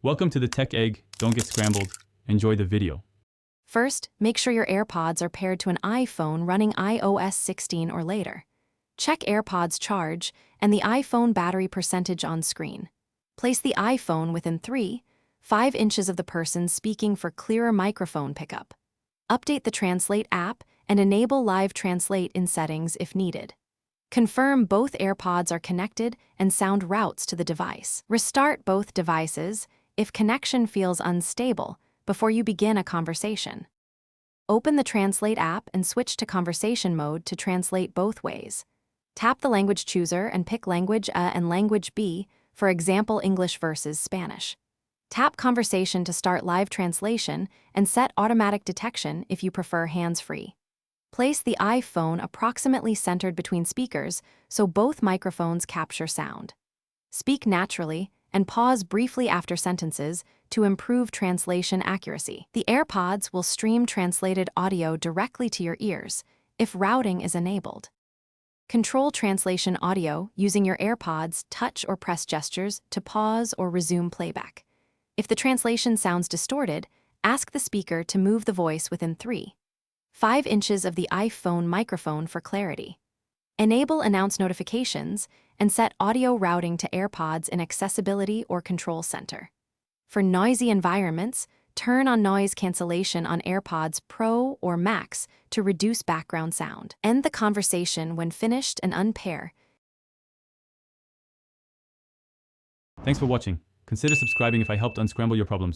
Welcome to the Tech Egg. Don't get scrambled. Enjoy the video. First, make sure your AirPods are paired to an iPhone running iOS 16 or later. Check AirPods charge and the iPhone battery percentage on screen. Place the iPhone within 5 inches of the person speaking for clearer microphone pickup. Update the Translate app and enable Live Translate in settings if needed. Confirm both AirPods are connected and sound routes to the device. Restart both devices if connection feels unstable before you begin a conversation. Open the Translate app and switch to conversation mode to translate both ways. Tap the language chooser and pick language A and language B, for example English versus Spanish. Tap Conversation to start live translation and set automatic detection if you prefer hands-free. Place the iPhone approximately centered between speakers so both microphones capture sound. Speak naturally and pause briefly after sentences to improve translation accuracy. The AirPods will stream translated audio directly to your ears if routing is enabled. Control translation audio using your AirPods' touch or press gestures to pause or resume playback. If the translation sounds distorted, ask the speaker to move the voice within 5 inches of the iPhone microphone for clarity. Enable Announce Notifications and set audio routing to AirPods in Accessibility or Control Center. For noisy environments, turn on noise cancellation on AirPods Pro or Max to reduce background sound. End the conversation when finished and unpair. Thanks for watching. Consider subscribing if I helped unscramble your problems.